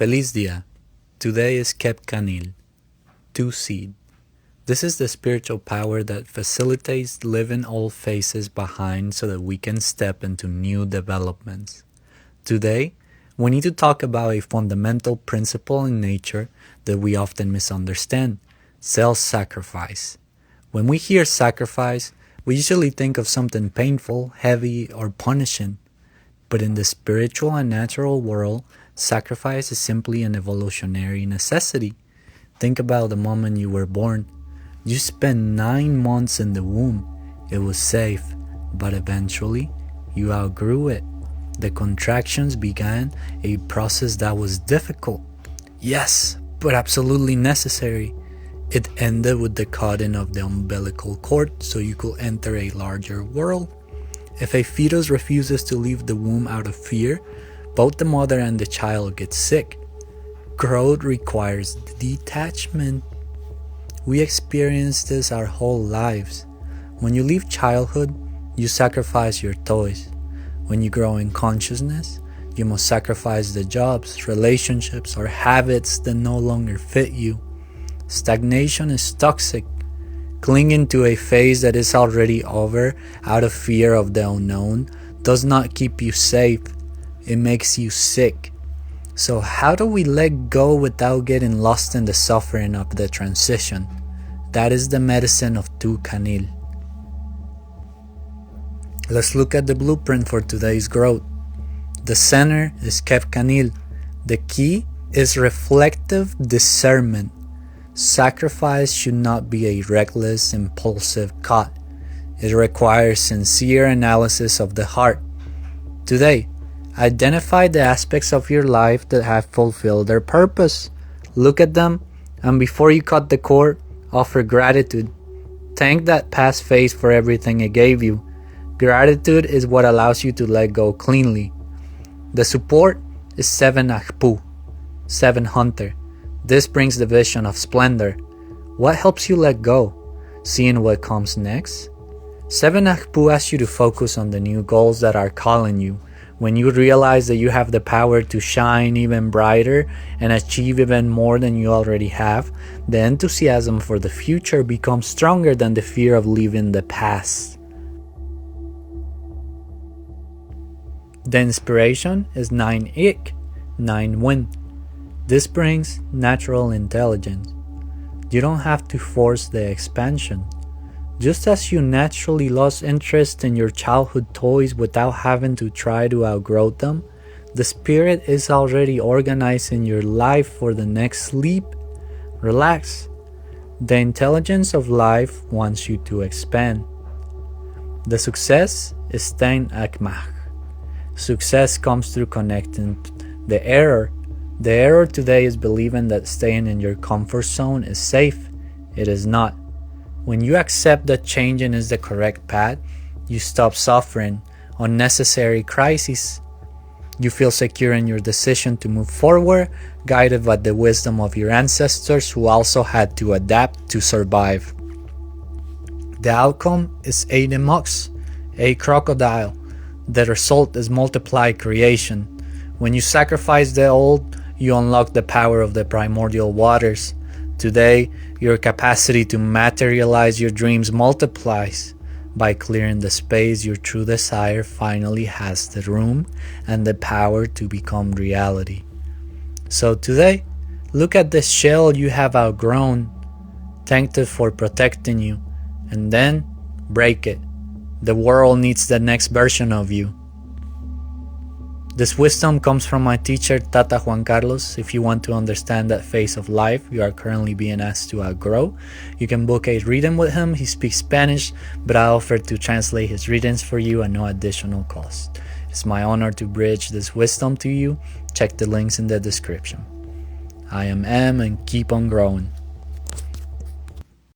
Feliz Dia. Today is Kep Kanil, 2 seed. This is the spiritual power that facilitates leaving old phases behind so that we can step into new developments. Today, we need to talk about a fundamental principle in nature that we often misunderstand: self-sacrifice. When we hear sacrifice, we usually think of something painful, heavy, or punishing. But in the spiritual and natural world, sacrifice is simply an evolutionary necessity. Think about the moment you were born. You spent 9 months in the womb. It was safe, but eventually, you outgrew it. The contractions began a process that was difficult. Yes, but absolutely necessary. It ended with the cutting of the umbilical cord so you could enter a larger world. If a fetus refuses to leave the womb out of fear, both the mother and the child get sick. Growth requires detachment. We experience this our whole lives. When you leave childhood, you sacrifice your toys. When you grow in consciousness, you must sacrifice the jobs, relationships, or habits that no longer fit you. Stagnation is toxic. Clinging to a phase that is already over out of fear of the unknown does not keep you safe. It makes you sick. So how do we let go without getting lost in the suffering of the transition? That is the medicine of Tu Kanil. Let's look at the blueprint for today's growth. The center is Kep Kanil. The key is reflective discernment. Sacrifice should not be a reckless, impulsive cut. It requires sincere analysis of the heart. Today, identify the aspects of your life that have fulfilled their purpose. Look at them, and before you cut the cord, offer gratitude. Thank that past phase for everything it gave you. Gratitude is what allows you to let go cleanly. The support is 7 Ajq'ij, 7 Hunter. This brings the vision of splendor. What helps you let go? Seeing what comes next? 7 Ajq'ij asks you to focus on the new goals that are calling you. When you realize that you have the power to shine even brighter and achieve even more than you already have, the enthusiasm for the future becomes stronger than the fear of leaving the past. The inspiration is 9 Ajq'ij, 9 Wind. This brings natural intelligence. You don't have to force the expansion. Just as you naturally lost interest in your childhood toys without having to try to outgrow them, the spirit is already organizing your life for the next sleep. Relax. The intelligence of life wants you to expand. The success is 10 Ajq'ij. Success comes through connecting the error. The error today is believing that staying in your comfort zone is safe. It is not. When you accept that changing is the correct path, you stop suffering unnecessary crises. You feel secure in your decision to move forward, guided by the wisdom of your ancestors who also had to adapt to survive. The outcome is 8 Mux, a crocodile. The result is multiplied creation. When you sacrifice the old, you unlock the power of the primordial waters. Today, your capacity to materialize your dreams multiplies. By clearing the space, your true desire finally has the room and the power to become reality. So today, look at the shell you have outgrown. Thank it for protecting you, and then break it. The world needs the next version of you. This wisdom comes from my teacher, Tata Juan Carlos. If you want to understand that phase of life you are currently being asked to outgrow, you can book a reading with him. He speaks Spanish, but I offer to translate his readings for you at no additional cost. It's my honor to bridge this wisdom to you. Check the links in the description. I am M and keep on growing.